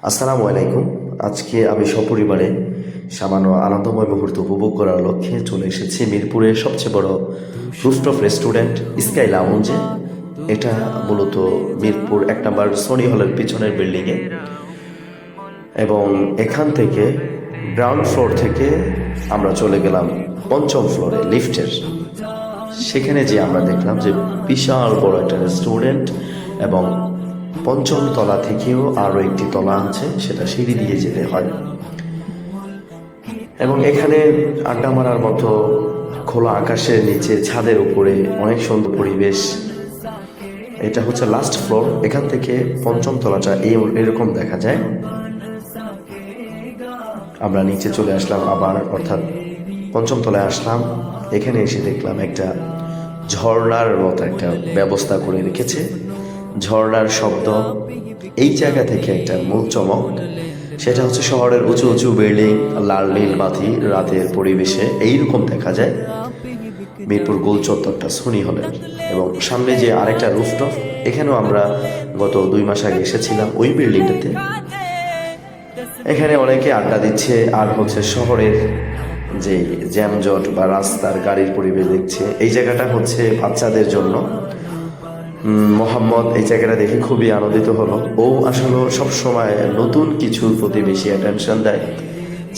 আসসালামু আলাইকুম। আজকে আমি সপরিবারে সামান্য আনন্দময় মুহূর্ত উপভোগ করার লক্ষ্যে চলে এসেছি মিরপুরের সবচেয়ে বড় রুফটপ রেস্টুরেন্ট স্কাই লাউঞ্জে। এটা মূলত মিরপুর 1 নম্বর সনি হলের পিছনের বিল্ডিংয়ে, এবং এখান থেকে গ্রাউন্ড ফ্লোর থেকে আমরা চলে গেলাম 5ম ফ্লোরে লিফটের। সেখানে যে আমরা দেখলাম যে বিশাল বড় একটা রেস্টুরেন্ট, এবং 5ম তলা থেকেও আরও একটি তলা আছে, সেটা সিঁড়ি দিয়ে যেতে হয়। এবং এখানে আড্ডা মারার মতো খোলা আকাশের নিচে ছাদের উপরে অনেক সুন্দর পরিবেশ। এটা হচ্ছে লাস্ট ফ্লোর, এখান থেকে 5ম তলাটা এরকম দেখা যায়। আমরা নিচে চলে আসলাম আবার, অর্থাৎ 5ম তলায় আসলাম। এখানে এসে দেখলাম একটা ঝর্ণার মতো একটা ব্যবস্থা করে রেখেছে। ঝর্ণার শব্দ, এই জায়গা থেকে একটা মূল চমক, সেটা হচ্ছে শহরের উঁচু উঁচু বিল্ডিং, লাল নীল বাতি রাতের পরিবেশে এইরকম দেখা যায় মিরপুর গোল চত্বরটা সনি হলের। এবং সামনে যে আরেকটা রুফটপ, এখানেও আমরা গত 2 মাস আগে এসেছিলাম ওই বিল্ডিংটাতে। এখানে অনেকে আড্ডা দিচ্ছে আর হচ্ছে শহরের যে জ্যামজট বা রাস্তার গাড়ির পরিবেশ দেখছে। এই জায়গাটা হচ্ছে বাচ্চাদের জন্য। মোহাম্মদ এই জায়গাটা দেখে খুবই আনন্দিত হলো। ও আসলে সবসময় নতুন কিছুর প্রতি বেশি অ্যাটেনশন দেয়।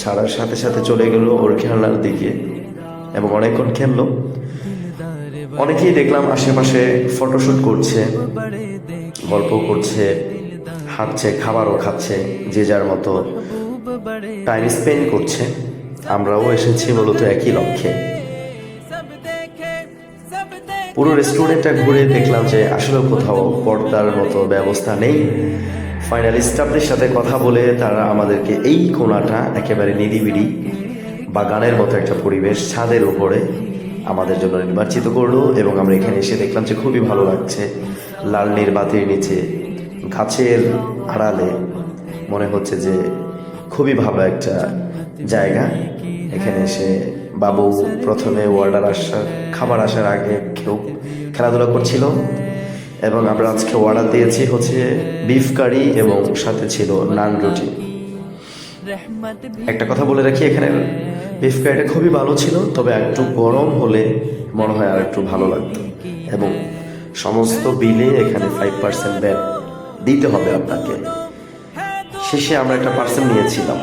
ছাড়ার সাথে সাথে চলে গেল ওর খেলনার দিকে এবং অনেকক্ষণ খেললো। অনেকেই দেখলাম আশেপাশে ফটোশ্যুট করছে, গল্প করছে, হাঁটছে, খাবারও খাচ্ছে, যে যার মতো টাইম স্পেন্ড করছে। আমরাও এসেছি মূলত একই লক্ষ্যে। পুরো রেস্টুরেন্টটা ঘুরে দেখলাম যে আসলে কোথাও পর্দার মতো ব্যবস্থা নেই। ফাইনালি স্টাফদের সাথে কথা বলে তারা আমাদেরকে এই কোণাটা একেবারে নিরিবিলি বাগানের মতো একটা পরিবেশ ছাদের উপরে আমাদের জন্য নির্বাচিত করলো। এবং আমরা এখানে এসে দেখলাম যে খুবই ভালো লাগছে। লাল নীল বাতির নিচে গাছের আড়ালে মনে হচ্ছে যে খুবই ভালো একটা জায়গা। এখানে এসে বাবু প্রথমে খাবার আসার আগে খেলাধুলা করছিল, এবং আমরা আজকে অর্ডার দিয়েছি হচ্ছে বিফ কারি এবং সাথে ছিল নান রুটি। একটা কথা বলে রাখি, এখানে বিফ কারিটা খুবই ভালো ছিল, তবে একটু গরম হলে মনে হয় আর একটু ভালো লাগতো। এবং সমস্ত বিলে এখানে 5% ব্যাট দিতে হবে আপনাকে। শেষে আমরা একটা পার্সেল নিয়েছিলাম।